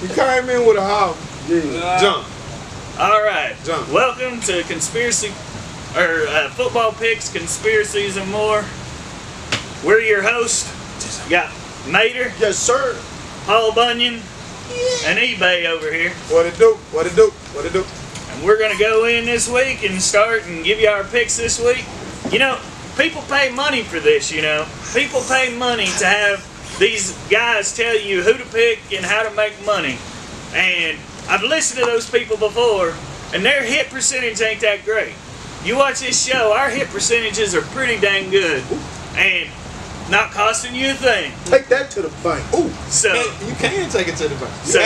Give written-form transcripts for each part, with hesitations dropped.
You came in with a house. Yeah. Jump. All right. Jump. Welcome to Football Picks, Conspiracies, and More. We're your hosts. You got Mater. Yes, sir. Paul Bunyan. And eBay over here. What it do? What it do? What it do? And we're going to go in this week and start and give you our picks this week. You know, people pay money for this, you know. People pay money to have these guys tell you who to pick and how to make money. And I've listened to those people before, and their hit percentage ain't that great. You watch this show, our hit percentages are pretty dang good. And not costing you a thing. Take that to the bank. Ooh. So you can take it to the bank. So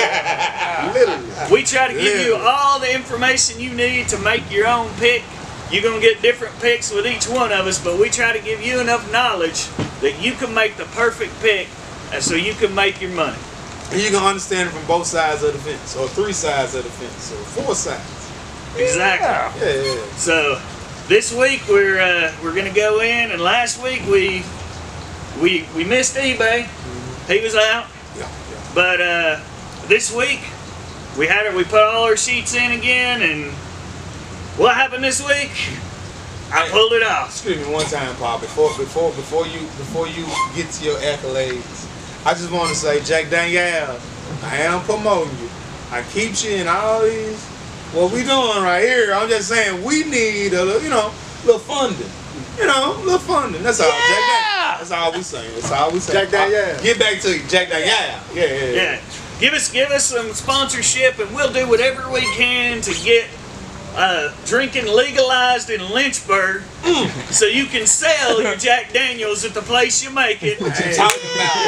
literally. We try to give you all the information you need to make your own pick. You're going to get different picks with each one of us, but we try to give you enough knowledge that you can make the perfect pick and so you can make your money. And you can understand it from both sides of the fence, or 3 sides of the fence, or 4 sides. Exactly. Yeah. So this week we're going to go in, and last week we missed eBay. He was out. Yeah. But this week we put all our sheets in again, and what happened this week? I pulled it off. Excuse me one time, Paul. Before you get to your accolades, I just want to say, Jack Daniels, I am promoting you. I keep you in all these. What we doing right here? I'm just saying we need a little funding. Little funding. That's all. Yeah. Jack Daniels. That's all we saying. That's all we saying. Jack Daniels. Get back to you, Jack Daniels. Yeah. Give us some sponsorship, and we'll do whatever we can to get drinking legalized in Lynchburg, so you can sell your Jack Daniels at the place you make it. What you talking about?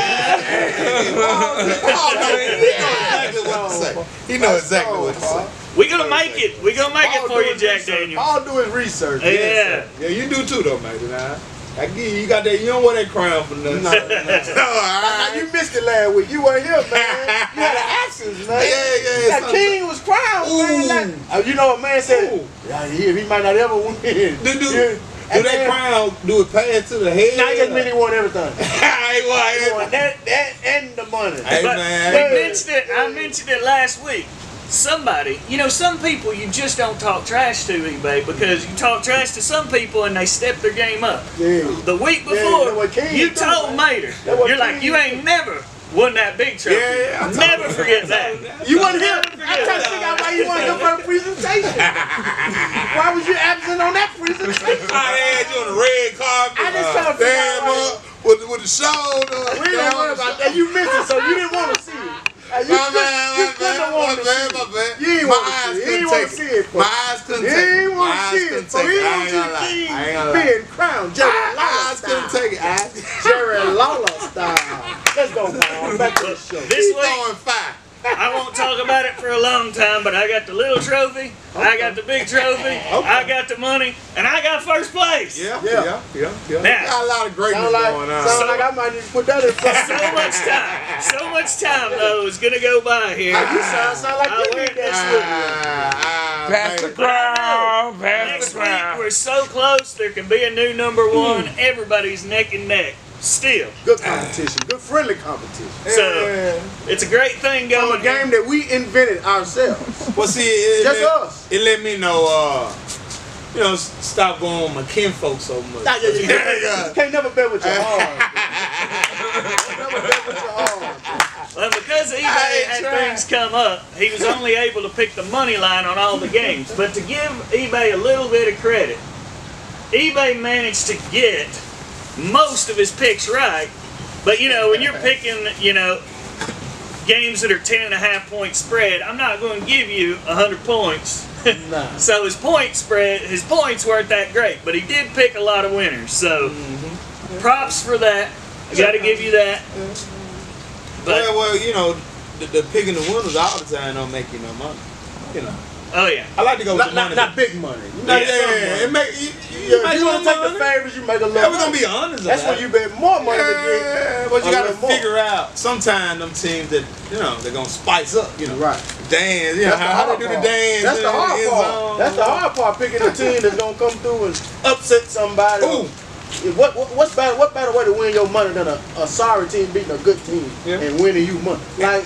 He knows exactly what to say. We're gonna make it. We're gonna make it for you, Jack Daniels. I'll do his research. Yeah. Yeah, you do too, though, mate. I give you got that. You don't wear that crown for nothing. No. Now, you missed it last week. You weren't here, man. You had an absence, man. Yeah. That king was crowned, man. You know what man said? Yeah, he might not ever win. Do that crown? Do it pass to the head? Nah, he just meant he won everything. He won that and the money. Hey, But man. I mentioned it last week. Somebody, some people you just don't talk trash to, eBay, because you talk trash to some people and they step their game up. Yeah. The week before, you told Mater, you're like, you ain't never won that big trophy. Yeah, never forget that. You wasn't here. I'm trying to figure out why you weren't here for the presentation. Why was you absent on that presentation? I had you on the red carpet. I just trying to figure out with the shoulder. We didn't worry about that. You missed it, so you didn't want to see it. My eyes couldn't take it. My being crowned Jerry Lawler style. Jerry Lawler style. Let's go, man. Back to the show. This week, I won't talk about it for a long time, but I got the little trophy, I got the big trophy, I got the money, and I got first place. Yeah. Now, Got a lot of greatness going on. Sound like I might need to put that in front. So much time though is gonna go by here. You sound like you need that Pass the crown. Next week we're so close there can be a new number one. Everybody's neck and neck. Still. Good competition. Good friendly competition. So it's a great thing going. From a game that we invented ourselves. Well, see, us. It let me know, stop going with my kinfolk so much. Yeah. Can't never bet with your heart. Never bet with your heart. Well, because eBay had things come up, he was only able to pick the money line on all the games. But to give eBay a little bit of credit, eBay managed to get most of his picks right. But when you're picking, games that are 10.5 point spread, I'm not going to give you 100 points. Nah. So his points weren't that great, but he did pick a lot of winners. So props for that. I got to give you that. But, the picking the winners all the time don't make you no money. Oh yeah. I like to go with the money. Not big money. It make you want to take the favors, you make a little money. We're going to be honest That's when you bet more money to get. But you got to figure out sometimes them teams that, they're going to spice up, Right. Dance, how they do the dance. That's the hard part. That's the hard part, picking a team that's going to come through and upset somebody. Ooh. What better way to win your money than a sorry team beating a good team and winning you money? Like,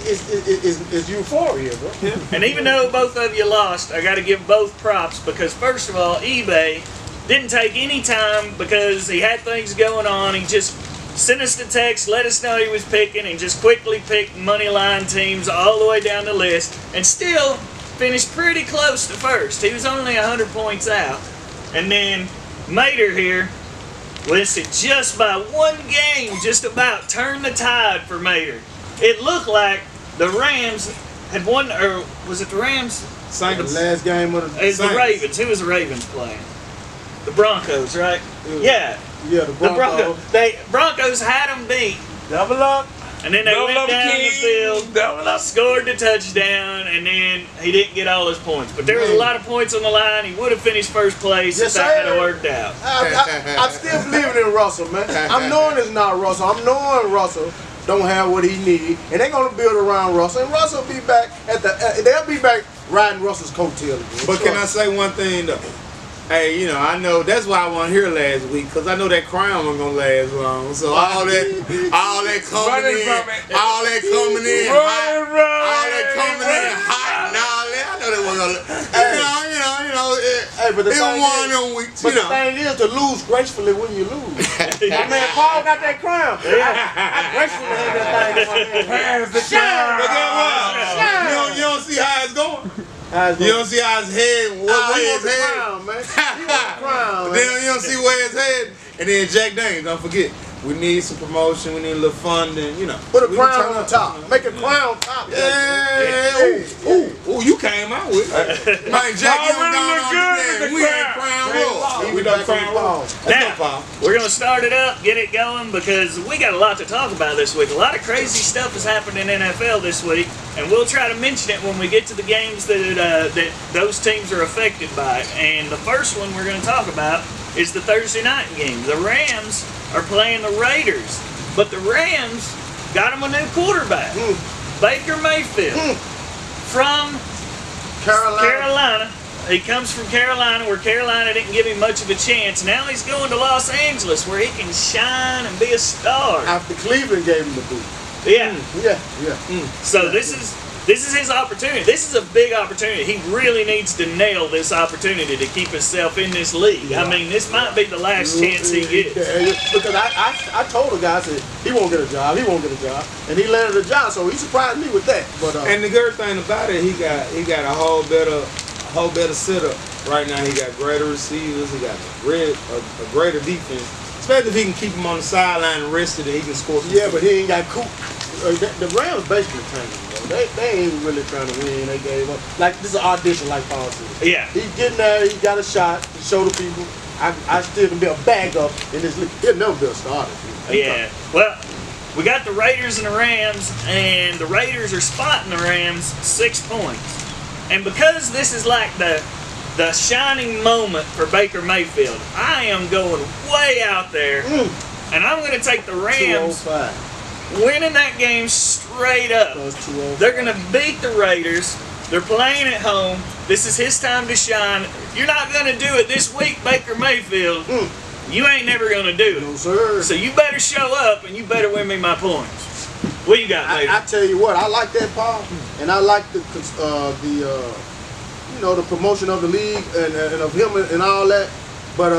it's euphoria, bro. And even though both of you lost, I got to give both props because first of all, eBay didn't take any time because he had things going on. He just sent us the text, let us know he was picking, and just quickly picked money line teams all the way down the list, and still finished pretty close to first. He was only 100 points out. And then Mater here, listed just by one game, just about turned the tide for Mater. It looked like the Rams had won, or was it the Rams? Saints. The last game of the It's the Saints. Ravens. Who was the Ravens playing? The Broncos, right? Yeah. Yeah, the Broncos. Broncos had them beat, Double up. and then they Double went up, down the King. field, Double up. scored the touchdown, and then he didn't get all his points. But there was a lot of points on the line. He would have finished first place Yes, if that sir. had worked out. I'm still believing in Russell, man. I'm knowing it's not Russell. I'm knowing Russell don't have what he need, and they're gonna build around Russell. And Russell will be back at the. They'll be back riding Russell's coattail again. But can I say one thing though? Hey, you know, I know that's why I wasn't here last week, because I know that crown wasn't gonna last long. So all that coming Running in, from it. all that coming in hot, all that coming in hot and all that. I know they wasn't gonna, you know, Hey, but the it was thing one is- of them weeks, But you the know. thing is to lose gracefully when you lose. My man Paul got that crown. I gracefully had that thing in my hand. Pass the But crown. guess what? You don't see how it's going. You don't see how his head, He what way wants his the head. crown, man. He wants the crown, But man. then you don't see where his head. And then Jack Daniels, don't forget, we need some promotion, we need a little funding, you know. Put a We can crown turn on up. top. Make a crown top. Yeah, ooh, you came out with it. Man, Jack, you Already done look on good the with the We ain't crown. crown Hey, roll. we We done back crown in roll. Paul. Let's Now, go, Paul. we're going to start it up, get it going, because we got a lot to talk about this week. A lot of crazy stuff has happened in NFL this week, and we'll try to mention it when we get to the games that those teams are affected by. And the first one we're going to talk about is the Thursday night game. The Rams are playing the Raiders, but the Rams got them a new quarterback, Baker Mayfield, from Carolina. He comes from Carolina, where Carolina didn't give him much of a chance. Now he's going to Los Angeles, where he can shine and be a star. After Cleveland gave him the boot. Yeah. Yeah. So this is his opportunity. This is a big opportunity. He really needs to nail this opportunity to keep himself in this league. I mean, this might be the last chance he gets. Because I told the guy, I said, he won't get a job, and he landed a job, so he surprised me with that. But And the good thing about it, he got a whole better setup right now. He got greater receivers. He got a greater defense. Especially if he can keep him on the sideline and rested, and he can score. yeah, but he ain't got Coop. The Rams basically tanking, bro. They ain't really trying to win. They gave up. Like this is an audition, like Paul said. Yeah. He's getting there. He got a shot to show the people. I still can be a backup in this league. He'll never be a starter. Yeah. Well, we got the Raiders and the Rams, and the Raiders are spotting the Rams 6 points. And because this is like the shining moment for Baker Mayfield, I am going way out there, and I'm going to take the Rams 205. winning that game straight up. So it's 205. They're going to beat the Raiders. They're playing at home. This is his time to shine. If you're not going to do it this week, Baker Mayfield, you ain't never going to do No, it. sir. So you better show up, and you better win me my points. What you got, Baker? I tell you what, I like that, Paul, and I like the the promotion of the league and of him and all that. But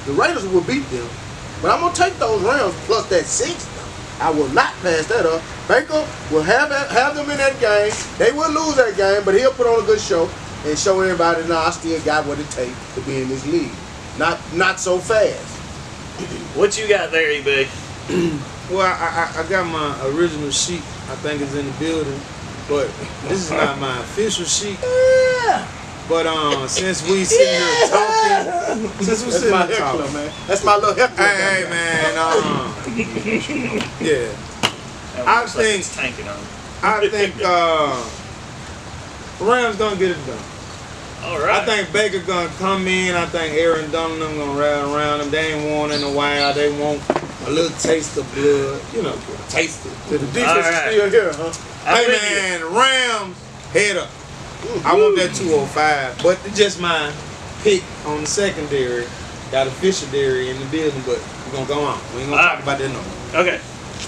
the Raiders will beat them. But I'm gonna take those Rams plus that 6. I will not pass that up. Baker will have them in that game. They will lose that game, but he'll put on a good show and show everybody, I still got what it takes to be in this league. Not so fast. What you got there, EB? Well, I got my original sheet. I think it's in the building, but this is not my official sheet. Yeah. But since we sitting here talking, since we That's sitting my here heckler, talking, man. That's my little heckler. hey man, yeah, I think it's tanking on. Rams gonna get it done. All right. I think Baker gonna come in. I think Aaron Donald them gonna ride around them. They ain't won in a while. They want a little taste of blood, you know, taste it. The defense All is right. still here, huh? I'm Hey with you. man, Rams head up. I want that 205, but it's just my pick on the secondary. Got a Fisher-dary in the building, but we're gonna go on. We ain't gonna talk about that no more. Okay.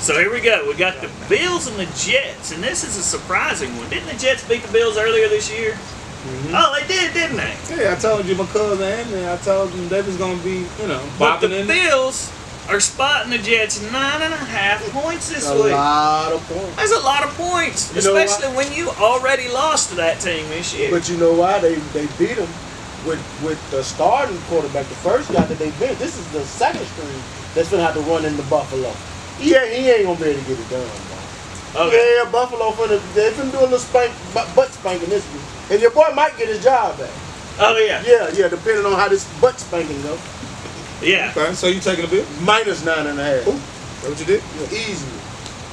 So here we go. We got the Bills and the Jets, and this is a surprising one. Didn't the Jets beat the Bills earlier this year? Mm-hmm. Oh, they did, didn't they? Yeah, I told you my cousin and I told them they was gonna be, But the bopping in. Bills are spotting the Jets 9.5 points this A week. lot of points. That's a lot of points, You know especially when you already lost to that team this year. But you know why? They beat them with the starting quarterback, the first guy that they beat. This is the second string that's gonna have to run into Buffalo. Yeah, he ain't gonna be able to get it done, bro. Okay. Yeah, Buffalo they're finna do a little butt spanking this week. And your boy might get his job back. Oh, yeah. Yeah, depending on how this butt spanking goes. Yeah. Okay, so you taking the bill? Minus 9.5. That's what you did? Yeah, easily.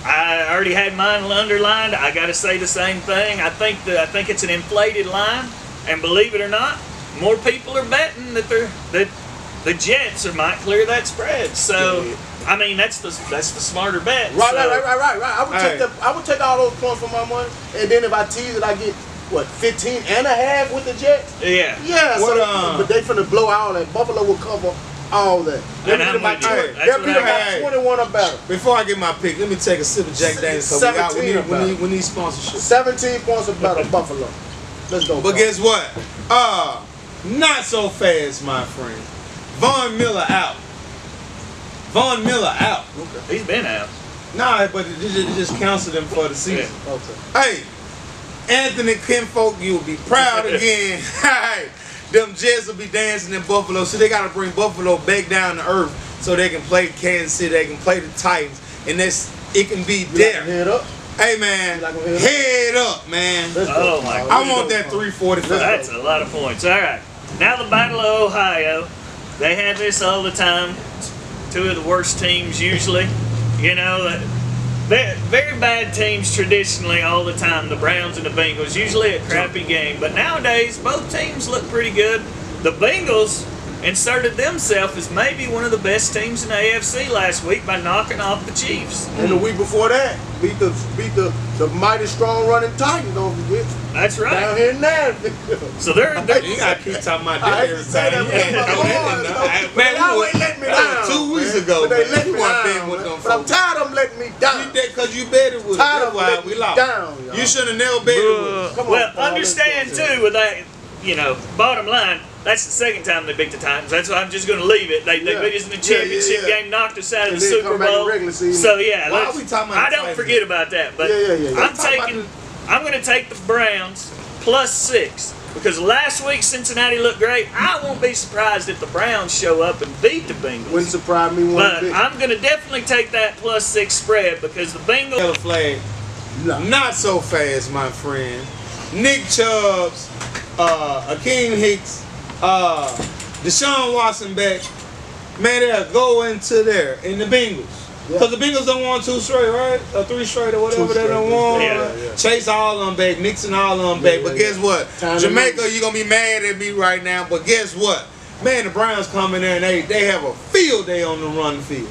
I already had mine underlined. I got to say the same thing. I think it's an inflated line, and believe it or not, more people are betting that the Jets might clear that spread. So, I mean, that's the smarter bet. Right. So, I would take all those points for my money, and then if I tease it, I get what 15.5 with the Jets. Yeah. Yeah. But they finna blow all that. Buffalo will cover all that. They'll And I'm beat about with you. 20. They'll beat about Hey. 21 or better. Before I get my pick, let me take a sip of Jack Daniels. So we need sponsorship. 17 points or better, Buffalo. Let's go. But guess what? Not so fast, my friend. Von Miller out. Von Miller out. Okay. he's been out. Nah, but it just canceled him for the season. Okay. Hey, Anthony Kinfolk, you'll be proud again. Hey, them Jets will be dancing in Buffalo, so they got to bring Buffalo back down to earth so they can play Kansas City, they can play the Titans, and it can be there. Head up. Hey, man, head up, man. Let's Oh, go. my I want that 345. That's a lot of points. All right. Now the Battle of Ohio. They have this all the time. Two of the worst teams usually. Very bad teams traditionally all the time. The Browns and the Bengals. Usually a crappy game. But nowadays, both teams look pretty good. The Bengals inserted themselves as maybe one of the best teams in the AFC last week by knocking off the Chiefs. And the week before that, beat the mighty strong running Titans. Don't forget. That's right. Down here in Nashville. So they're You got to keep talking about I that hate to every say time. that, Man, y'all ain't letting me down. 2 weeks ago, But they man. let You me weren't down. betting with them But I'm folks. tired of them letting me down. Because you betted with us. Tired That's of why letting we me lost. down, y'all. You should have never betted with us. Come on, Well, Paul, understand let's go. too with that, bottom line, that's the second time they beat the Titans. That's why I'm just going to leave it. They beat us in the championship game, knocked us out of And the then Super come back in Bowl. regular season. So yeah, Why are we talking about I the don't Titans? forget about that. But Yeah. I'm going to take the Browns +6 because last week Cincinnati looked great. I won't be surprised if the Browns show up and beat the Bengals. Wouldn't surprise me one But bit. I'm going to definitely take that +6 spread because the Bengals. Yellow flag. No. Not so fast, my friend. Nick Chubbs, Akeem Hicks, Deshaun Watson back. Man, they'll go into there in the Bengals. Because the Bengals don't want 2 straight, right? Or 3 straight or whatever they don't want. Yeah. Chase all of them back, Nixon all of them back. But guess what? Jamaica, you're going to be mad at me right now. But guess what? Man, the Browns come in there and they have a field day on the run field.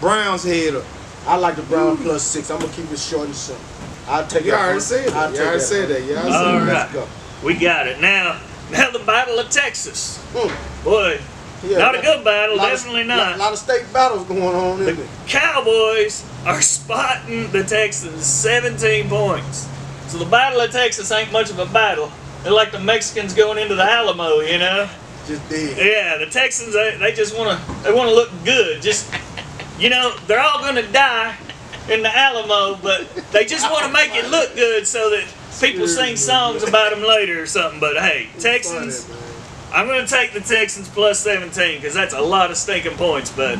Browns head up. I like the Browns +6. I'm gonna keep it short and simple. I'll take You that. already said that. You already said that. You already said All that. right. Let's go. We got it. Now the Battle of Texas. Mm. Boy, Yeah, not a good battle, lot of- definitely not. A lot of state battles going on, isn't The it? Cowboys are spotting the Texans 17 points. So the Battle of Texas ain't much of a battle. They're like the Mexicans going into the Alamo, Just dead. Yeah, the Texans, they just want to look good. Just, they're all going to die in the Alamo, but they just want to make it look good so that people sing songs about them later or something. But hey, Texans, I'm going to take the Texans +17 because that's a lot of stinking points. But,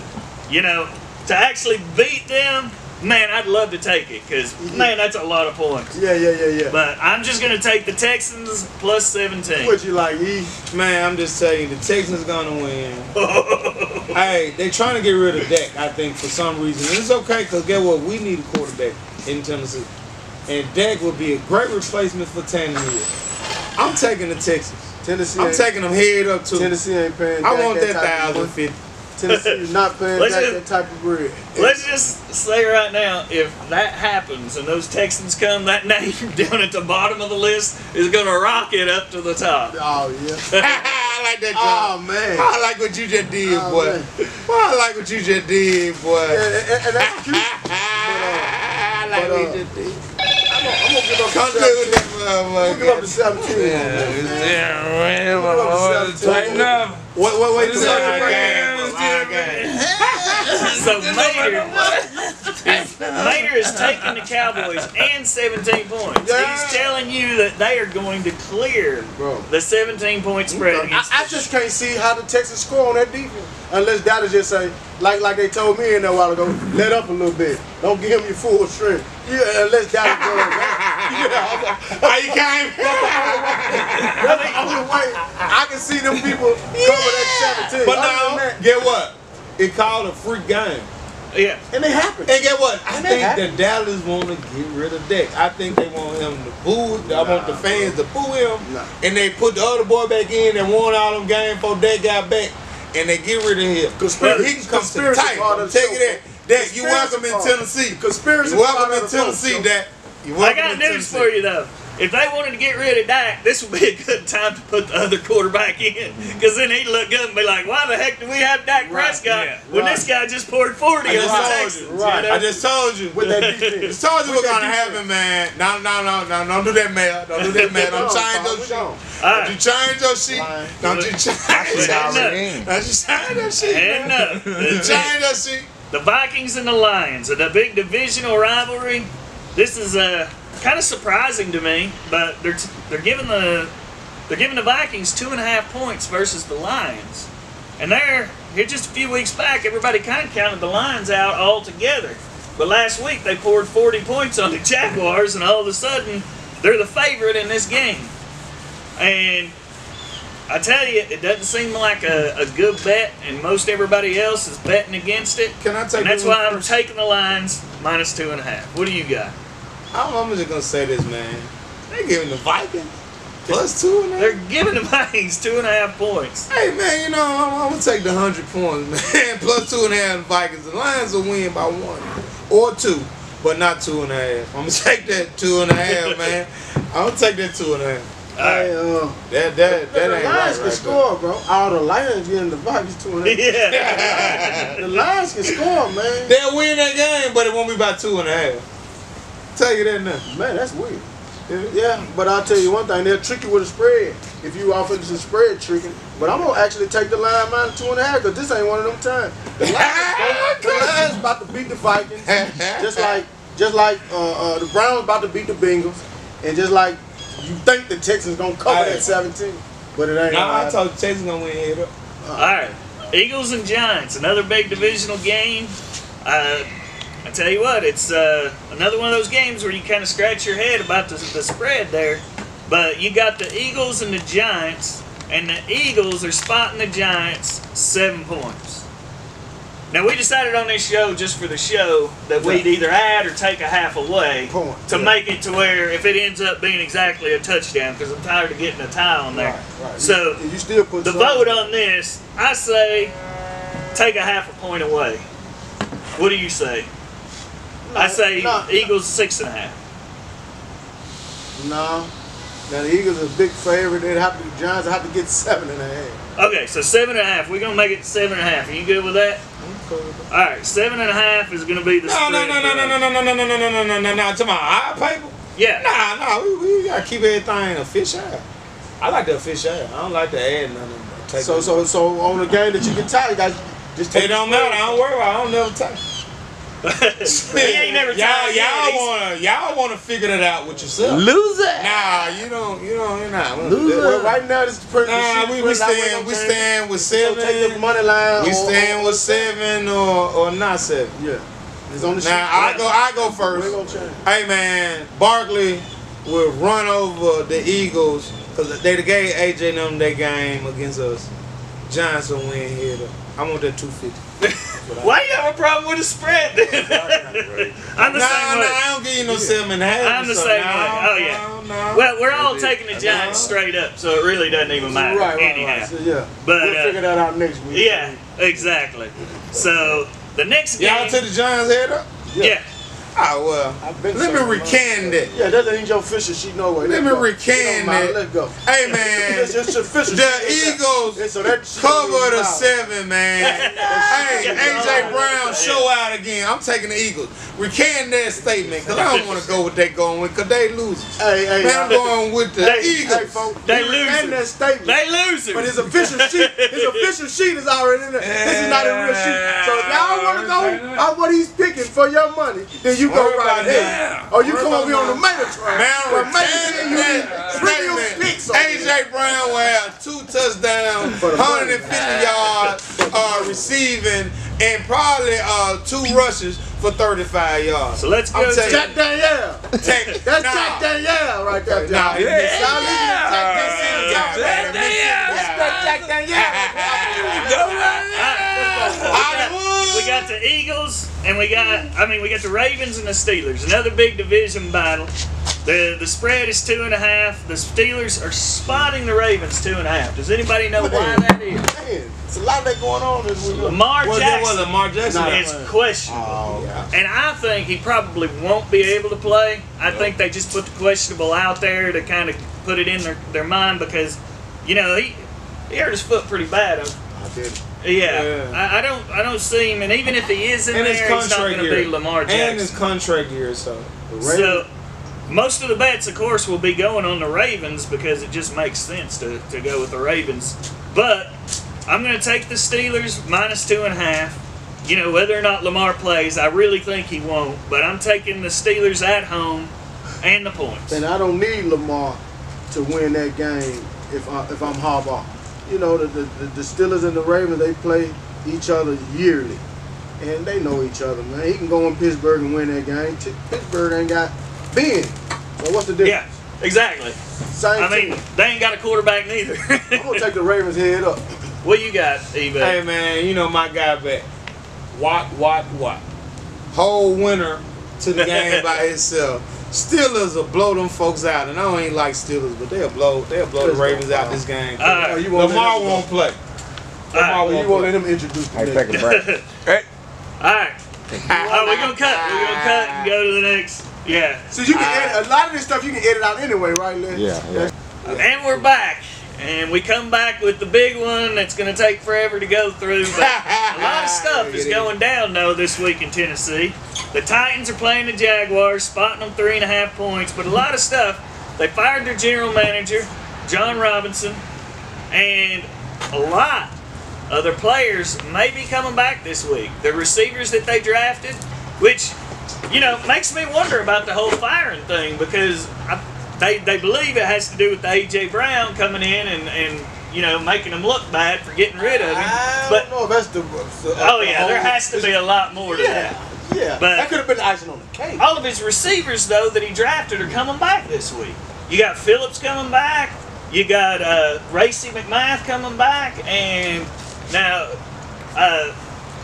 to actually beat them, man, I'd love to take it because, man, that's a lot of points. Yeah. But I'm just going to take the Texans +17. What you like, E? Man, I'm just saying the Texans gonna win. Hey, they trying to get rid of Dak, I think, for some reason. And it's okay, because guess what? We need a quarterback in Tennessee. And Dak would be a great replacement for Tannehill. I'm taking the Texans. Tennessee. I'm taking them head up, too. Tennessee ain't paying. I want that type of money. 1,050. Tennessee is not paying that type of bread. Let's just say right now, if that happens and those Texans come, that name down at the bottom of the list is going to rocket up to the top. Oh yeah. I like that, Oh John. man. I like what you just did, boy. Man. I like what you just did, boy. And that's cute. But like But, we just did. I'm gonna give up Come to do 17. that, I'm gonna give up to 17. Tighten up. Wait, This is So Mater is taking the Cowboys and 17 points. Yeah. He's telling you that they are going to clear the 17-point spread. I just can't see how the Texans score on that defense unless Dallas just say, like they told me in there a while ago, let up a little bit. Don't give him your full strength. Yeah, unless Dallas goes back. How you came? That's the only way I can see them people cover that 17. But Other now, than that, get what? It called a freak game. Yeah. and it happened. And get what? I And think that that Dallas want to get rid of Dak. I think they want him to boo. I want the fans to boo him. Nah. And they put the other boy back in and won all them games before Dak got back. And they get rid of him. Conspiracy- He can come to the conspiracy Titans. part I'm of the taking show. that. Dak, you Conspiracy welcome in part. Tennessee. Conspiracy You welcome part in of the Tennessee, show. Dak. You I welcome got in news Tennessee. for you though. If they wanted to get rid of Dak, this would be a good time to put the other quarterback in, because then he'd look good and be like, "Why the heck do we have Dak Prescott yeah, when this guy just poured 40 I on the just told Texans?" you. Right. I just told you. With that defense. Just told you With what's that gonna defense. happen, man. No, don't do that, man. Don't do that, man. Don't change your We shit. gone. Don't you change your shit. Fine. Don't you change He's your already shit. in. Don't you change your shit, And man. Change your shit. the Vikings and the Lions, the big divisional rivalry. This is kind of surprising to me, but they're giving the Vikings 2.5 points versus the Lions, and here just a few weeks back, everybody kind of counted the Lions out altogether. But last week they poured 40 points on the Jaguars, and all of a sudden they're the favorite in this game. And I tell you, it doesn't seem like a good bet, and most everybody else is betting against it. Can I take And that's this one why I'm first? taking the Lions minus 2.5. What do you got? I'm just gonna say this, man. They giving the Vikings plus 2.5. They're giving the Vikings 2.5 points. Hey, man, you know, I'm gonna take the 100 points, man. Plus 2.5 the Vikings. The Lions will win by 1 or 2, but not 2.5. I'm gonna take that 2.5, man. I'm gonna take that 2.5. Hey, That the ain't right. Lions can score, bro. All the Lions getting the Vikings 2.5. Yeah. The Lions can score, man. They'll win that game, but it won't be by 2.5. Tell you that now. Man, that's weird. Yeah, but I'll tell you one thing, they'll trick you with a spread if you off into some spread tricking. But I'm gonna actually take the line minus 2.5 because this ain't one of them times. The Lions about to beat the Vikings, just like the Browns about to beat the Bengals, and just like you think the Texans gonna cover that 17, but it ain't. Nah, I told you Texas gonna win head up. All right. Eagles and Giants, another big divisional game. I tell you what, it's another one of those games where you kind of scratch your head about the spread there. But you got the Eagles and the Giants, and the Eagles are spotting the Giants 7 points. Now, we decided on this show, just for the show, that we'd either add or take a half away to make it to where if it ends up being exactly a touchdown, because I'm tired of getting a tie on there. Right. So you still put the vote on this, I say take a half a point away. What do you say? I say Eagles 6.5. No. Now the Eagles are a big favorite. The Giants have to get 7.5. Okay, so 7.5. We're gonna make it 7.5. Are you good with that? All right, 7.5 is gonna be the No. spread. Come on, high paper. Yeah. Nah, we gotta keep everything official. I like the official. I don't like to add nothing. So on the game that you can tie, you guys just take. It don't matter. I don't worry about it. I don't never take. He ain't never tied yet. Y'all wanna figure that out with yourself. Loser. Nah, you're not. Well, right now this is the Nah, we stand with 7. Take the money line. We stand with 7 or not 7. Yeah. It's on the sheet. Now I go We first. ain't gonna change. Hey man, Barkley will run over the Eagles because they gave AJ them that game against us. Giants will win here though. I want that 250. Why you have a problem with the spread? I'm the same way. I don't give you no 7.5. I'm the same way. Oh yeah. No. Well, we're all taking the Giants straight up, so it really doesn't even matter anyhow. So, yeah. But we'll figure that out next week. yeah, exactly. So the next game. Y'all took the Giants head up? Yeah. Oh, well, let me recant that. Yeah, that ain't your official sheet, no way. Let me recant that. Let's go. Hey, man, the Eagles cover the 7, man. Hey, A.J. Brown, show out again. I'm taking the Eagles. Recant that statement, because I don't want to go with that going with, because they losers. Man, I'm going with the Eagles. Hey, folks, they losers. That statement. They losers. But his official sheet is already in there. This is not a real sheet. So if y'all want to go on what he's picking for your money, then you go right ahead. Or you come over here on the MADA train. Man, A.J. Brown will have 2 touchdowns, 150 yards receiving, and probably 2 rushes for 35 yards. So let's go. Jack Danielle. That's Jack Danielle right there. Nah, we got the Eagles and we got the Ravens and the Steelers. Another big division battle. The spread is 2.5. The Steelers are spotting the Ravens 2.5. Does anybody know why that is? Man, it's a lot of that going on this week. Lamar Jackson is questionable. Oh, yeah. And I think he probably won't be able to play. I think they just put the questionable out there to kind of put it in their mind because, you know, he hurt his foot pretty bad. I did. Yeah. I don't see him, and even if he is in there, he's not going to be Lamar Jackson. And his contract year, so. So most of the bets, of course, will be going on the Ravens because it just makes sense to go with the Ravens. But I'm going to take the Steelers minus 2.5. You know, whether or not Lamar plays, I really think he won't. But I'm taking the Steelers at home and the points. And I don't need Lamar to win that game if I'm Harbaugh. You know, the Steelers and the Ravens, they play each other yearly. And they know each other, man. He can go in Pittsburgh and win that game. Pittsburgh ain't got Ben. So what's the difference? Yeah, exactly. Same team. They ain't got a quarterback neither. I'm going to take the Ravens head up. What you got, eBay? Hey, man, you know my guy back. What? Whole winner to the game by itself. Steelers will blow them folks out, and I don't even like Steelers, but they'll blow the Ravens out this game. Lamar won't play. You won't let him introduce the take a break. Hey. All right. We're gonna cut. We're gonna cut and go to the next. Yeah. So you can edit a lot of this stuff. You can edit out anyway, right, Lynn? Yeah. And we're back. And we come back with the big one that's going to take forever to go through. But a lot of stuff is going down, though, this week in Tennessee. The Titans are playing the Jaguars, spotting them 3.5 points. But a lot of stuff. They fired their general manager, John Robinson, and a lot of their players may be coming back this week. The receivers that they drafted, which, you know, makes me wonder about the whole firing thing because They believe it has to do with the A.J. Brown coming in and you know, making them look bad for getting rid of him. I don't know if that's the there has to be a lot more to that. Yeah, but that could have been the icing on the cake. All of his receivers, though, that he drafted are coming back this week. You got Phillips coming back. You got Racey McMath coming back. And now,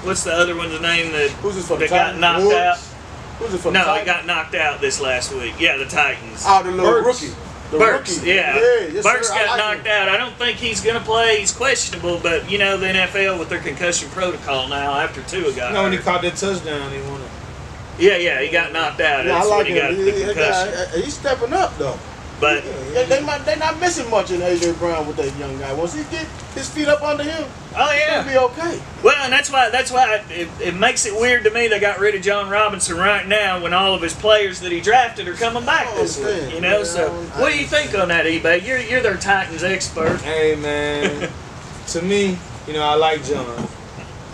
what's the other one's name that got knocked out? No, he got knocked out this last week. Yeah, the Titans. Oh, the little rookie. Burks, yeah. Yes, Burks got knocked out. I don't think he's going to play. He's questionable, but, you know, the NFL with their concussion protocol now after Tua got hurt. When he caught that touchdown, he won it. Yeah, he got knocked out. That's when he got the concussion. He's stepping up, though. But they're not missing much in A.J. Brown with that young guy. Once he get his feet up under him, he'll be okay. Well, and that's why it makes it weird to me they got rid of John Robinson right now when all of his players that he drafted are coming back this week. You know, so what do you think on that, eBay? You're their Titans expert. Hey, man, to me, you know, I like John.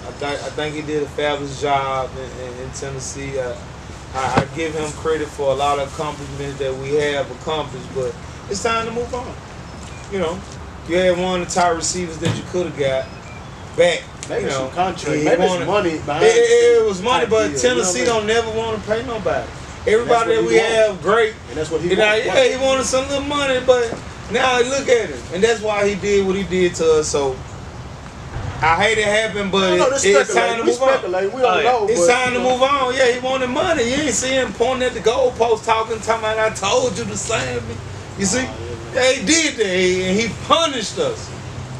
I think he did a fabulous job in Tennessee. I give him credit for a lot of accomplishments that we have accomplished, but it's time to move on. You know, you had one of the top receivers that you could have got back. Maybe some contract, maybe some money behind it was money, but Tennessee don't never want to pay nobody. Everybody that we have, great. And that's what he wanted. He wanted some little money, but now look at him. And that's why he did what he did to us, so I hate it happened, but it's time to move on. We don't know. It's time to move on. Yeah, he wanted money. You ain't see him pointing at the goalpost, talking about, I told you to sign me. You see? Yeah, he did that, and he punished us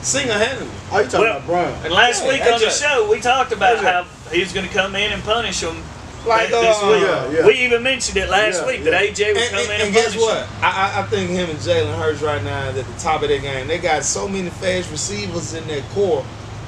single-handedly. Oh, you talking about Brown? And last week on the show, we talked about how he was going to come in and punish them Like, this week. yeah. We even mentioned it last week that AJ was coming in and guess what? I think him and Jalen Hurts right now is at the top of their game. They got so many fast receivers in their core,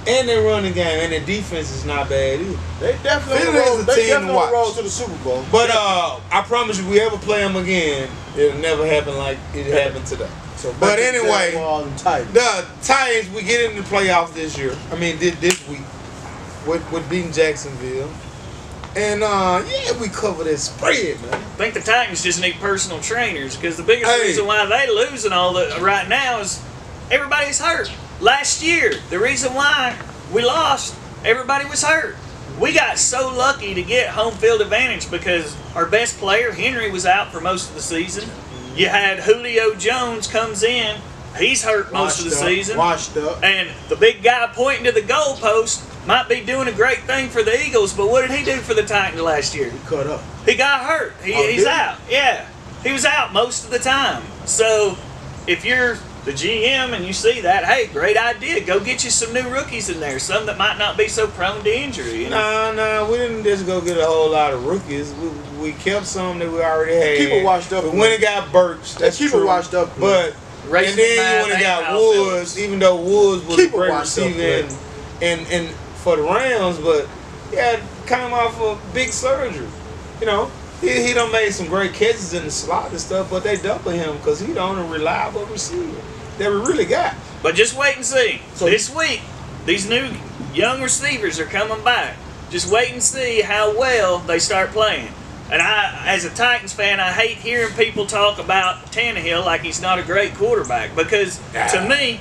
and their running game, and their defense is not bad either. They definitely Philly is a they team to definitely watch. roll to the Super Bowl. But I promise you, we ever play them again, it'll never happen like it happened today. So But anyway, the Titans. the Titans, we get in the playoffs this year. I mean, this week with beating Jacksonville. And, yeah, we cover that spread, man. I think the Titans just need personal trainers because the biggest reason why they losing all the right now is everybody's hurt. Last year, the reason why we lost, everybody was hurt. We got so lucky to get home field advantage because our best player, Henry, was out for most of the season. You had Julio Jones comes in. He's hurt most of the season. Washed up. And the big guy pointing to the goalpost might be doing a great thing for the Eagles, but what did he do for the Titans last year? He cut up. He got hurt. He's out. Yeah. He was out most of the time. So if you're the GM and you see that, hey, great idea. Go get you some new rookies in there. Some that might not be so prone to injury. You know? No, we didn't just go get a whole lot of rookies. We kept some that we already had. Keep it washed up. We went and got Burks. That's keep true. it washed up. But Race and then you went and got Woods, even though Woods was a great receiver and for the Rams, but he had come off of big surgery. You know, he done made some great catches in the slot and stuff, but they double him because he the only reliable receiver that we really got. But just wait and see. So this week, these new young receivers are coming back. Just wait and see how well they start playing. And I, as a Titans fan, I hate hearing people talk about Tannehill like he's not a great quarterback because, to me,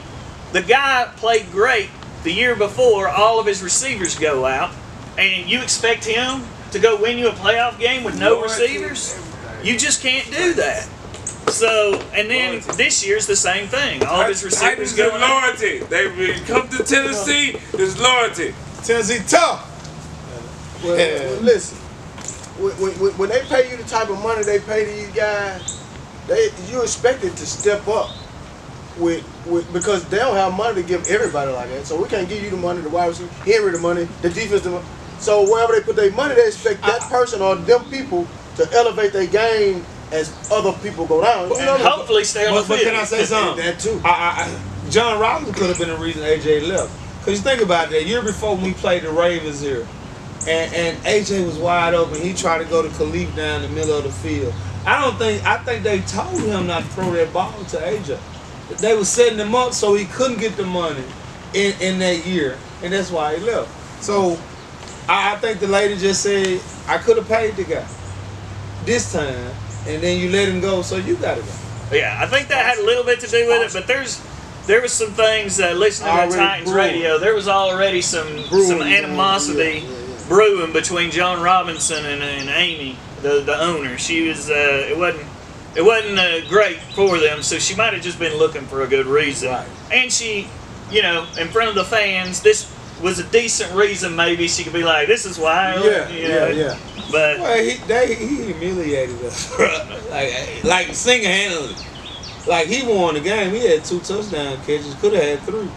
the guy played great the year before all of his receivers go out, and you expect him to go win you a playoff game with no receivers? You just can't do that. So, and then this year's the same thing. All of his receivers go out. Loyalty. They come to Tennessee, there's loyalty. Tennessee tough. Well, listen, when they pay you the type of money they pay these guys, you expect it to step up because they don't have money to give everybody like that. So we can't give you the money, the wide receiver, Henry the money, the defense the money. So wherever they put their money, they expect that person or them people to elevate their game as other people go down. And hopefully stay on the But field. can I say something? That too. John Robinson could have been the reason AJ left. Because you think about that, year before we played the Ravens here, and AJ was wide open. He tried to go to Khalif down the middle of the field. I think they told him not to throw that ball to AJ. They were setting him up so he couldn't get the money in that year, and that's why he left. So I think the lady just said, I could have paid the guy this time, and then you let him go, so you got to go. Yeah, I think that had a little bit to do with it, but there was some things listening to the Titans radio. There was already some animosity brewing between John Robinson and Amy, the owner. She was it wasn't great for them, so she might have just been looking for a good reason. Right. And she, in front of the fans, this was a decent reason. Maybe she could be like, "This is why." Yeah. But well, he humiliated us, like single-handedly. Like he won the game. He had 2 touchdown catches. Could have had 3,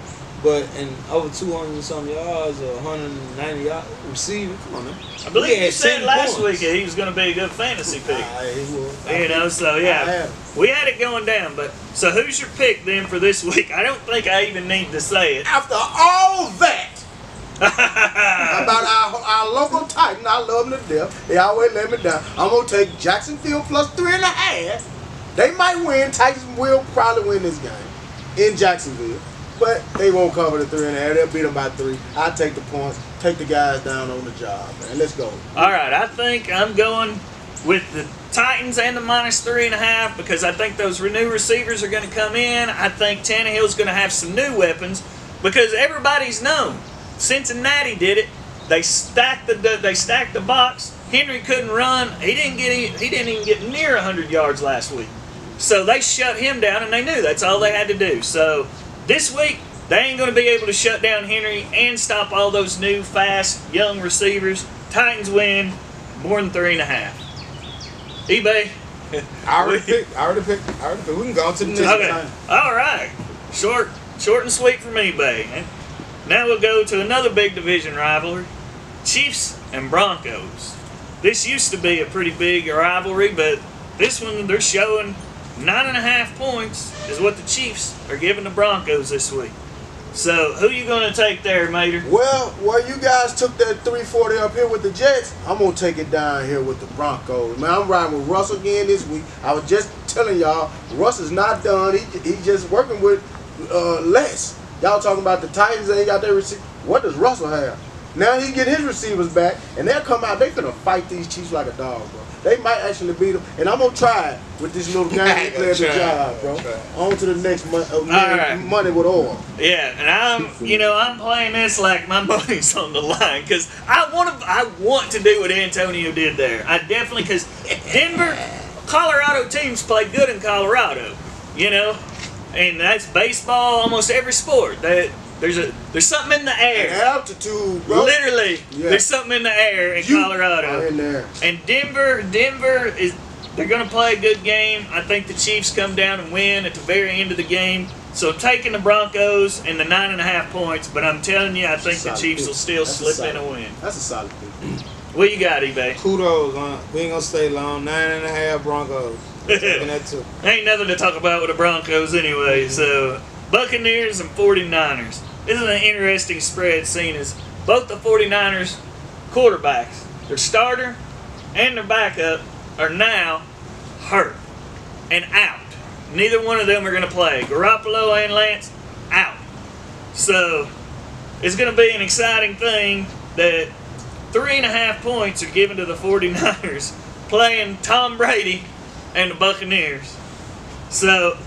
but and over 200-some yards or 190 yards receiving. Come on, man. I believe you said last points. week he was going to be a good fantasy pick. He was. So yeah, we had it going down. But so who's your pick then for this week? I don't think I even need to say it. After all that about our local Titan, I love them to death. They always let me down. I'm gonna take Jacksonville plus 3.5. They might win. Titans will probably win this game in Jacksonville, but they won't cover the 3.5. They'll beat them by 3. I'll take the points. Take the guys down on the job, man. Let's go. All right, I think I'm going with the Titans and the minus 3.5 because I think those new receivers are going to come in. I think Tannehill's going to have some new weapons because everybody's known. Cincinnati did it. They stacked the box. Henry couldn't run. He didn't even get near 100 yards last week. So they shut him down, and they knew that's all they had to do. So this week, they ain't going to be able to shut down Henry and stop all those new, fast, young receivers. Titans win more than 3.5. eBay. I already picked. We can go on to the next Okay. All right. Short and sweet from eBay. Now we'll go to another big division rivalry. Chiefs and Broncos. this used to be a pretty big rivalry, but this one they're showing 9.5 points is what the Chiefs are giving the Broncos this week. So who you gonna take there, Mater? Well, you guys took that 340 up here with the Jets, I'm gonna take it down here with the Broncos. Man, I'm riding with Russ again this week. I was just telling y'all, Russ is not done. He just working with less. Y'all talking about the Titans, they ain't got their receiver. What does Russell have? Now he get his receivers back, and they'll come out. They finna fight these Chiefs like a dog, bro. They might actually beat them, and I'm gonna try it with this little game we play at the job, bro. On to the next money with oil. Yeah, and I'm playing this like my money's on the line because I want to do what Antonio did there. I definitely, because Denver, Colorado teams play good in Colorado, and that's baseball, almost every sport. There's something in the air. And altitude, bro. Literally, there's something in the air in Colorado. In there. And Denver they're going to play a good game. I think the Chiefs come down and win at the very end of the game. So taking the Broncos and the 9.5 points, but I'm telling you, I think the Chiefs will still slip in a win. That's a solid pick. What you got, eBay? Kudos, we ain't gonna stay long. 9.5 Broncos. Taking that too. Ain't nothing to talk about with the Broncos anyway. So Buccaneers and 49ers. This is an interesting spread, seen as both the 49ers quarterbacks, their starter and their backup, are now hurt and out. Neither one of them are going to play. Garoppolo and Lance, out. So it's going to be an exciting thing that 3.5 points are given to the 49ers playing Tom Brady and the Buccaneers. So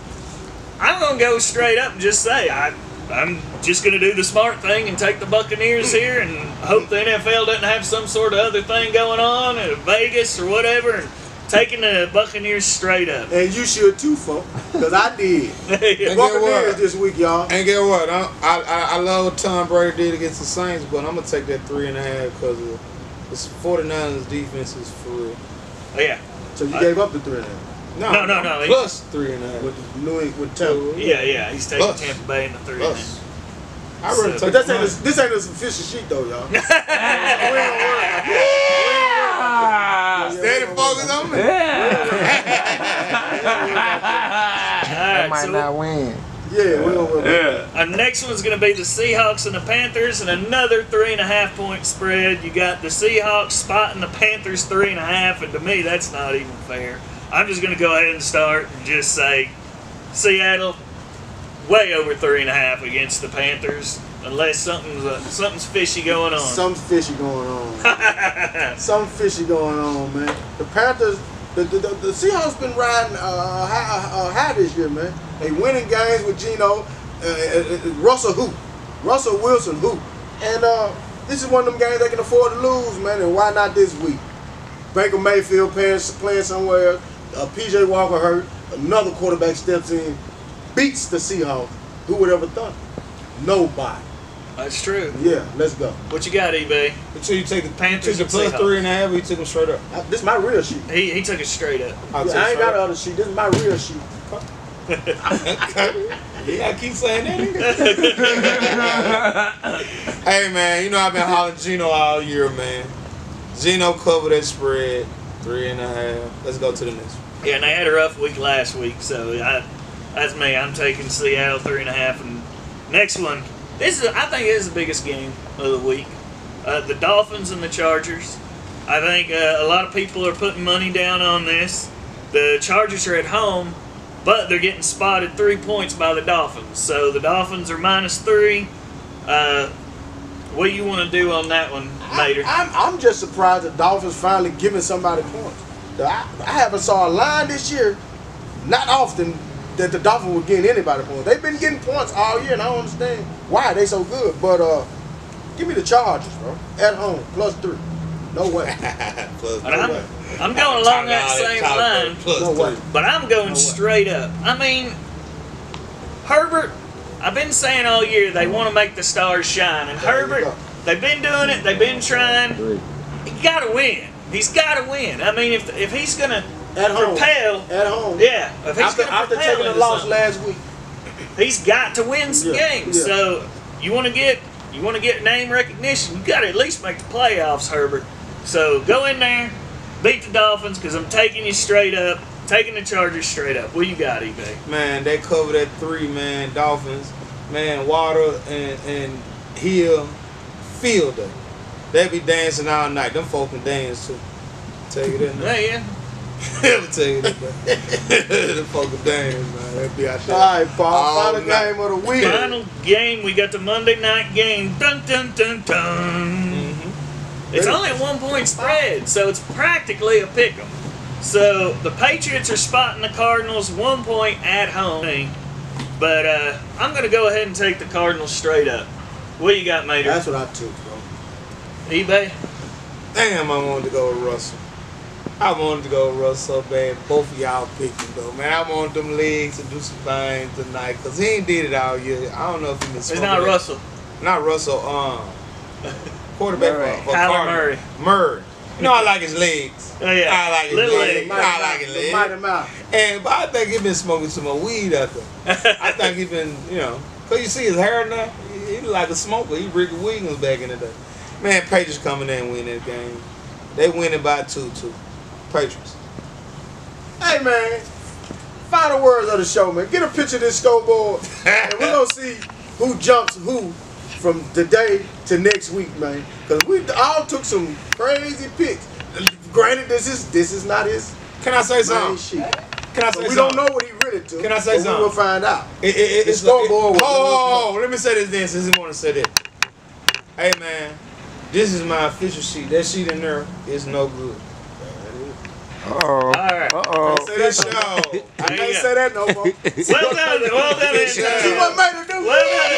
I'm going to go straight up and just say I'm just going to do the smart thing and take the Buccaneers here and hope the NFL doesn't have some sort of other thing going on in Vegas or whatever, and taking the Buccaneers straight up. And you should too, folks, because I did. Buccaneers this week, y'all. And get what? I love what Tom Brady did against the Saints, but I'm going to take that 3.5 because the 49ers defense is for real. Oh, yeah. So you gave up the 3.5? No. Plus 3.5. With Tampa. Yeah. He's taking Tampa Bay in the 3.5. I really take but this ain't a official sheet though, y'all. We ain't Steady focus on me. They might not win. Yeah, we don't win. Our next one's going to be the Seahawks and the Panthers, and another 3.5 point spread. You got the Seahawks spotting the Panthers 3.5, and to me, that's not even fair. I'm just going to go ahead and start and just say Seattle way over 3.5 against the Panthers, unless something's fishy going on. Something's fishy going on. Something fishy going on, man. The Panthers, the Seahawks been riding high this year, man. They winning games with Geno, Russell Wilson hoop, and this is one of them games they can afford to lose, man. And why not this week? Baker Mayfield playing somewhere. P.J. Walker hurt. Another quarterback steps in, beats the Seahawks. Who would ever thought? Nobody. That's true. Yeah, let's go. What you got, eBay? So you take the Panthers took the plus 3.5, or you took them straight up? This is my real sheet. He took it straight up. I ain't got the other sheet. This is my real sheet. Yeah, I keep saying that. Hey man, I've been hollering Geno all year, man. Geno covered that spread, 3.5. Let's go to the next one. Yeah, and they had a rough week last week, so that's me. I'm taking Seattle 3.5. And next one, I think this is the biggest game of the week. The Dolphins and the Chargers. I think a lot of people are putting money down on this. The Chargers are at home, but they're getting spotted 3 points by the Dolphins. So the Dolphins are -3. What do you want to do on that one, Mater? I'm just surprised the Dolphins finally giving somebody points. I haven't saw a line this year, not often, that the Dolphins were getting anybody points. They've been getting points all year, and I don't understand why they so good. But give me the Chargers, bro. At home, +3. No way. I'm going along that same line, but I'm going straight up. I mean, Herbert, I've been saying all year they want to make the stars shine, and Herbert, they've been doing it, they've been trying. He got to win. He's got to win. I mean, if he's going to propel. At home. Yeah. If he's going to after taking a loss last week. He's got to win some games. Yeah. So you want to get name recognition, you got to at least make the playoffs, Herbert. So go in there, beat the Dolphins because I'm taking you straight up. Taking the Chargers straight up. What you got, eBay? Man, they covered at 3, man. Dolphins, man. Water and Hill, Fielder. They be dancing all night. Them folk can dance too. Tell you that. Yeah, yeah. Let me tell you that. Them folk can dance, man. They be out there. All right, Paul. All Final night. game of the week. Final game, we got the Monday night game. Dun dun dun dun. It's only a 1-point spread, so it's practically a pick'em. So the Patriots are spotting the Cardinals 1 point at home. But I'm gonna go ahead and take the Cardinals straight up. What you got, Mater? That's what I took, bro. eBay? Damn, I wanted to go with Russell. I wanted to go with Russell so bad. Both of y'all picked him though, man. I want them legs to do some things tonight, cause he ain't did it all year. I don't know if he been. It's not Russell. Not Russell. Quarterback for Kyler Murray. Murray. You know I like his legs. Oh yeah. I like his Little legs. legs. I like his legs. Mighty Mouse. But I think he been smoking some more weed out there. I think he been, cause you see his hair now. He look like a smoker. He Ricky Williams back in the day. Man, Patriots coming in and win that game. They winning by 2-2. Patriots. Hey, man. Final words of the show, man. Get a picture of this scoreboard, and we're gonna see who jumps who from today to next week, man. Because we all took some crazy picks. Granted, this is not his. Can I say main something? sheet. Can I say So we something? don't know what he really took. Can I say but something? We will find out. It's scoreboard was- Oh, let me say this then, since he want to say that. Hey man, this is my official sheet. That sheet in there is no good. Uh-oh. Alright. Uh-oh. This show. I can't say that no more. Well done, This man. See what made him do? Well done,